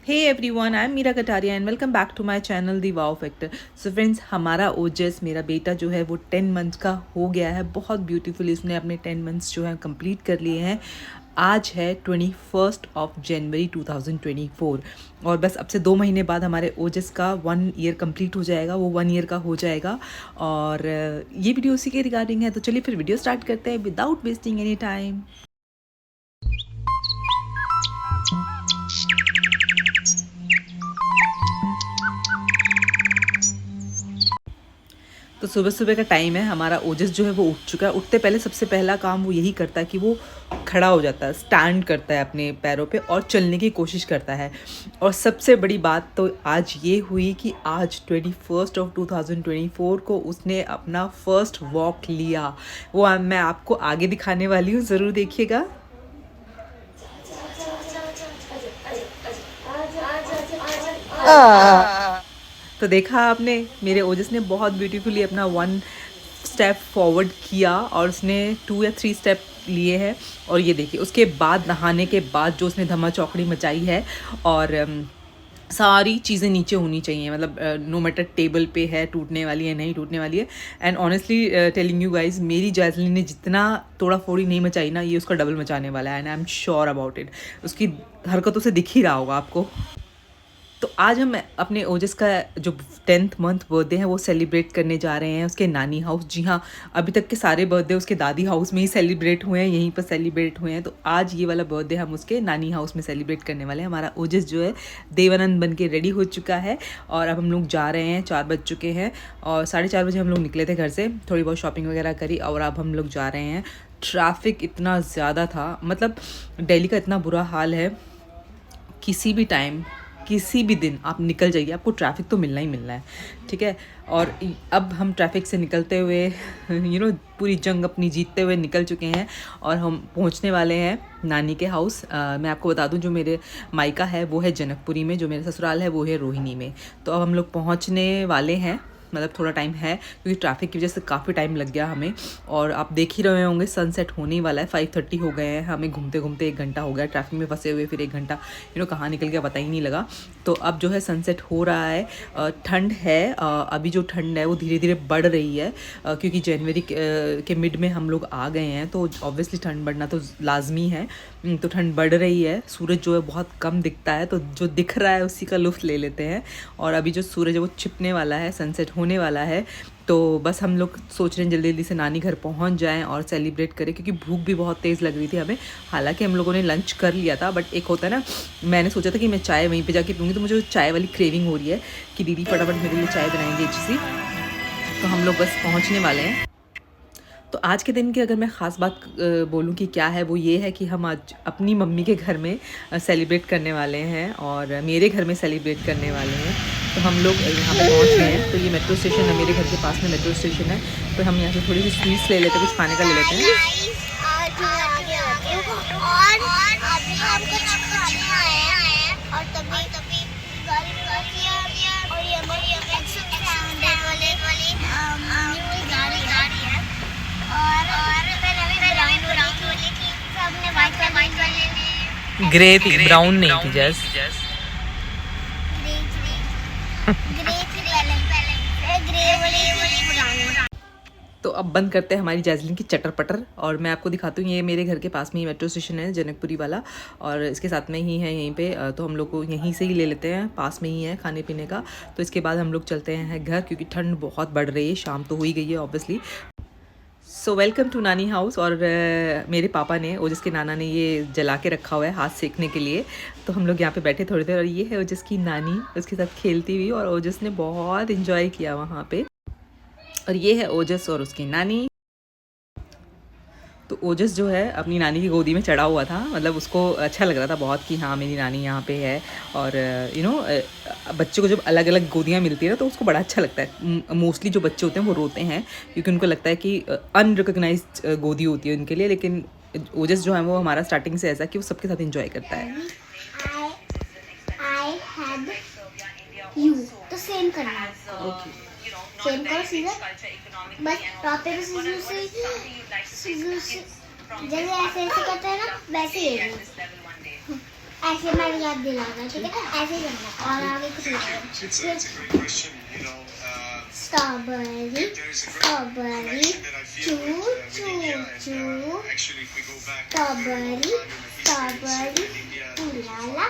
Hey everyone, I am Meera Kataria and welcome back to my channel the wow factor. So friends, हमारा ओजस मेरा बेटा जो है वो 10 मंथ्स का हो गया है। बहुत ब्यूटीफुल इसने अपने 10 मंथ्स जो है कंप्लीट कर लिए हैं। आज है 21 जनवरी 2024 और बस अब से 2 महीने बाद हमारे ओजस का 1 ईयर कंप्लीट हो जाएगा। वो 1 ईयर का हो जाएगा और ये वीडियो उसी के रिगार्डिंग है। तो चलिए फिर वीडियो स्टार्ट करते हैं विदाउट वेस्टिंग एनी टाइम। तो सुबह सुबह का टाइम है, हमारा ओजस जो है वो उठ चुका है। उठते पहले सबसे पहला काम वो यही करता है कि वो खड़ा हो जाता है, स्टैंड करता है अपने पैरों पे और चलने की कोशिश करता है। और सबसे बड़ी बात तो आज ये हुई कि आज 21 2024 को उसने अपना फर्स्ट वॉक लिया। वो मैं आपको आगे दिखाने वाली हूँ, ज़रूर देखिएगा। तो देखा आपने, मेरे ओजस ने बहुत ब्यूटीफुली अपना 1 स्टेप फॉरवर्ड किया और उसने 2 या 3 स्टेप लिए हैं। और ये देखिए, उसके बाद नहाने के बाद जो उसने धमा चौकड़ी मचाई है। और सारी चीज़ें नीचे होनी चाहिए, मतलब नो मैटर टेबल पे है, टूटने वाली है नहीं टूटने वाली है। And honestly telling you guys, मेरी जैसलीन ने जितना तोड़ा फोड़ी नहीं मचाई ना, ये उसका डबल मचाने वाला है। And I am sure about it. उसकी हरकतों से दिख ही रहा होगा आपको। तो आज हम अपने ओजस का जो 10th मंथ बर्थडे है वो सेलिब्रेट करने जा रहे हैं उसके नानी हाउस। जी हाँ, अभी तक के सारे बर्थडे उसके दादी हाउस में ही सेलिब्रेट हुए हैं, यहीं पर सेलिब्रेट हुए हैं। तो आज ये वाला बर्थडे हम उसके नानी हाउस में सेलिब्रेट करने वाले हैं। हमारा ओजस जो है देवानंद बन के रेडी हो चुका है और अब हम लोग जा रहे हैं। 4 बज चुके हैं और 4:30 बजे हम लोग निकले थे घर से, थोड़ी बहुत शॉपिंग वगैरह करी और अब हम लोग जा रहे हैं। ट्रैफिक इतना ज़्यादा था, मतलब दिल्ली का इतना बुरा हाल है। किसी भी टाइम किसी भी दिन आप निकल जाइए, आपको ट्रैफिक तो मिलना ही मिलना है, ठीक है। और अब हम ट्रैफिक से निकलते हुए पूरी जंग अपनी जीतते हुए निकल चुके हैं और हम पहुंचने वाले हैं नानी के हाउस। मैं आपको बता दूं, जो मेरे मायका है वो है जनकपुरी में, जो मेरा ससुराल है वो है रोहिणी में। तो अब हम लोग पहुंचने वाले हैं, मतलब थोड़ा टाइम है क्योंकि ट्रैफिक की वजह से काफ़ी टाइम लग गया हमें। और आप देख ही रहे होंगे सनसेट होने ही वाला है। 5:30 हो गए हैं, हमें घूमते घूमते 1 घंटा हो गया, ट्रैफिक में फंसे हुए फिर 1 घंटा कहाँ निकल गया पता ही नहीं लगा। तो अब जो है सनसेट हो रहा है। ठंड है, अभी जो ठंड है वो धीरे धीरे बढ़ रही है क्योंकि जनवरी के मिड में हम लोग आ गए हैं, तो ऑब्वियसली ठंड बढ़ना तो लाजमी है। तो ठंड बढ़ रही है, सूरज जो है बहुत कम दिखता है, तो जो दिख रहा है उसी का लुत्फ़ ले लेते हैं। और अभी जो सूरज है वो छिपने वाला है, सनसेट होने वाला है। तो बस हम लोग सोच रहे हैं जल्दी जल्दी से नानी घर पहुंच जाएं और सेलिब्रेट करें, क्योंकि भूख भी बहुत तेज़ लग रही थी हमें। हालांकि हम लोगों ने लंच कर लिया था, बट एक होता है ना, मैंने सोचा था कि मैं चाय वहीं पे जाके पीऊँगी, तो मुझे चाय वाली क्रेविंग हो रही है कि दीदी फटाफट मेरे लिए चाय बनाएंगे अच्छी सी। तो हम लोग बस पहुँचने वाले हैं। तो आज के दिन की अगर मैं ख़ास बात बोलूँ कि क्या है, वो ये है कि हम आज अपनी मम्मी के घर में सेलिब्रेट करने वाले हैं और मेरे घर में सेलिब्रेट करने वाले हैं। तो हम लोग यहाँ पे पहुँच गए हैं। तो ये मेट्रो स्टेशन है, मेरे घर के पास में मेट्रो स्टेशन है। तो हम यहाँ से थोड़ी सी स्वीट्स ले लेते हैं, कुछ खाने का ले लेते हैं। ग्रे थी, ब्राउन नहीं थी जैस। तो अब बंद करते हैं हमारी जैसलीन की चटर पटर और मैं आपको दिखाती हूँ। ये मेरे घर के पास में ही मेट्रो स्टेशन है, जनकपुरी वाला, और इसके साथ में ही है यहीं पे। तो हम लोग को यहीं से ही ले लेते हैं, पास में ही है खाने पीने का। तो इसके बाद हम लोग चलते हैं घर, क्योंकि ठंड बहुत बढ़ रही है, शाम तो हो ही गई है ऑब्वियसली। सो वेलकम टू नानी हाउस। और मेरे पापा ने, ओजस के नाना ने ये जला के रखा हुआ है हाथ सेकने के लिए। तो हम लोग यहाँ पे बैठे थोड़ी देर और ये है ओजस की नानी, उसके साथ खेलती हुई, और ओजस ने बहुत इन्जॉय किया वहाँ पे। और ये है ओजस और उसकी नानी। तो ओजस जो है अपनी नानी की गोदी में चढ़ा हुआ था, मतलब उसको अच्छा लग रहा था बहुत कि हाँ मेरी नानी यहाँ पे है। और बच्चों को जब अलग अलग गोदियाँ मिलती है ना, तो उसको बड़ा अच्छा लगता है। मोस्टली जो बच्चे होते हैं वो रोते हैं क्योंकि उनको लगता है कि अनरिकग्नाइज्ड गोदी होती है उनके लिए। लेकिन ओजस जो है वो हमारा स्टार्टिंग से ऐसा कि वो सबके साथ इंजॉय करता है। तो सेम करना है, सेम करो सीधा, बस टॉप पे सीजर से जैसे ऐसे ऐसे करते हैं ना, वैसे ही ऐसे मैंने याद दिलाना, ठीक है, ऐसे ही करना है और आगे कुछ नहीं करना। स्ट्रॉबेरी स्ट्रॉबेरी चू चू चू, स्ट्रॉबेरी स्ट्रॉबेरी उलाला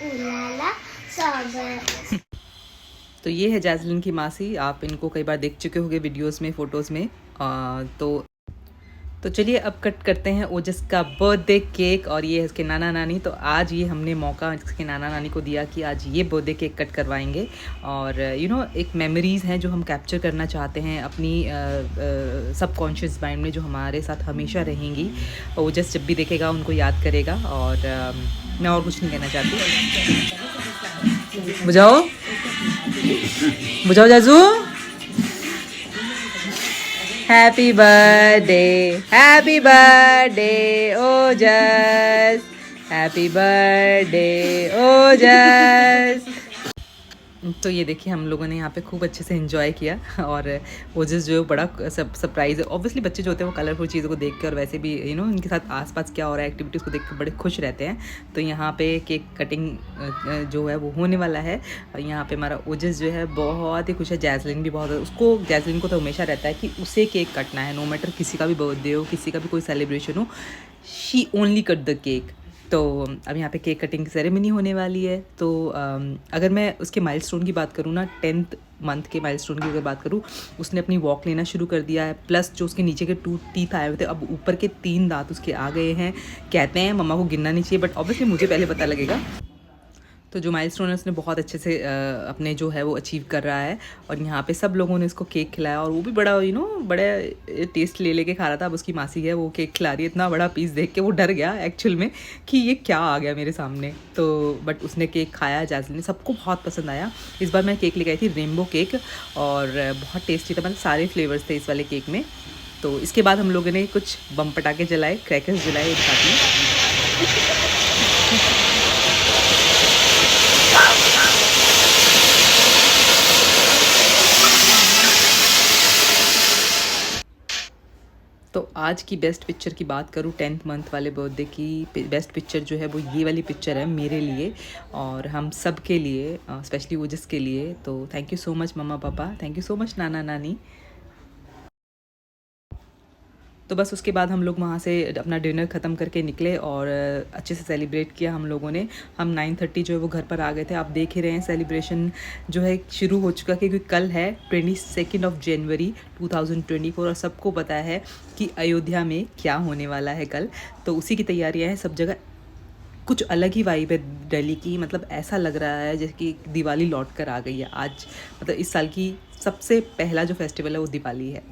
उलाला स्ट्रॉबेरी। तो ये है जैस्लिन की मासी, आप इनको कई बार देख चुके होंगे वीडियोस में, फ़ोटोज़ में। तो चलिए अब कट करते हैं ओजस का बर्थडे केक, और ये है इसके नाना नानी। तो आज ये हमने मौका इसके नाना नानी को दिया कि आज ये बर्थडे केक कट करवाएंगे, और एक मेमोरीज़ हैं जो हम कैप्चर करना चाहते हैं अपनी सबकॉन्शियस माइंड में, जो हमारे साथ हमेशा रहेंगी। ओजस जब भी देखेगा उनको याद करेगा, और मैं और कुछ नहीं कहना चाहती। बुझाओ बुझाओ जाजू। हैप्पी बर्थडे ओजस, हैप्पी बर्थडे ओजस। तो ये देखिए हम लोगों ने यहाँ पे खूब अच्छे से एंजॉय किया, और ओजस जो बड़ा सरप्राइज़ है। ऑब्वियसली बच्चे जो होते हैं वो कलरफुल चीज़ों को देख के, और वैसे भी उनके साथ आसपास क्या हो रहा है एक्टिविटीज़ को देख के बड़े खुश रहते हैं। तो यहाँ पे केक कटिंग जो है वो होने वाला है, और यहाँ पे हमारा ओजस जो है बहुत ही खुश है। जैस्लिन भी बहुत, जैस्लिन को तो हमेशा रहता है कि उसे केक कटना है, नो मैटर किसी का भी बर्थडे हो, किसी का भी कोई सेलिब्रेशन हो, she only cut the cake. तो अब यहाँ पे केक कटिंग सेरेमनी होने वाली है। तो अगर मैं उसके माइलस्टोन की बात करूँ ना, 10th मंथ के माइलस्टोन की अगर बात करूँ, उसने अपनी वॉक लेना शुरू कर दिया है। प्लस जो उसके नीचे के 2 टीथ आए हुए थे, अब ऊपर के 3 दांत उसके आ गए हैं। कहते हैं मम्मा को गिनना नहीं चाहिए, बट ऑब्वियसली मुझे पहले पता लगेगा। तो जो माइलस्टोन है उसने बहुत अच्छे से अपने जो है वो अचीव कर रहा है, और यहाँ पे सब लोगों ने इसको केक खिलाया, और वो भी बड़ा बड़ा टेस्ट ले लेके खा रहा था। अब उसकी मासी है वो केक खिला रही है, इतना बड़ा पीस देख के वो डर गया एक्चुअल में कि ये क्या आ गया मेरे सामने। तो बट उसने केक खाया, जैस्लिन ने, सबको बहुत पसंद आया। इस बार मैं केक लेके आई थी रेनबो केक, और बहुत टेस्टी था, मतलब सारे फ्लेवर्स थे इस वाले केक में। तो इसके बाद हम लोगों ने कुछ बम पटाखे जलाए, क्रैकर्स जलाए एक साथ में। तो आज की बेस्ट पिक्चर की बात करूँ, 10th मंथ वाले बर्थडे की बेस्ट पिक्चर जो है वो ये वाली पिक्चर है मेरे लिए, और हम सब के लिए, स्पेशली ओजस के लिए। तो थैंक यू सो मच मम्मा पापा, थैंक यू सो मच नाना नानी। तो बस उसके बाद हम लोग वहाँ से अपना डिनर ख़त्म करके निकले, और अच्छे से सेलिब्रेट किया हम लोगों ने। हम 9:30 जो है वो घर पर आ गए थे। आप देख ही रहे हैं सेलिब्रेशन जो है शुरू हो चुका, क्योंकि कल है 22 जनवरी 2024, और सबको पता है कि अयोध्या में क्या होने वाला है कल। तो उसी की तैयारियाँ हैं सब जगह। कुछ अलग ही वाइब है दिल्ली की, मतलब ऐसा लग रहा है जैसे कि दिवाली लौट कर आ गई है आज। मतलब इस साल की सबसे पहला जो फेस्टिवल है वो दिवाली है।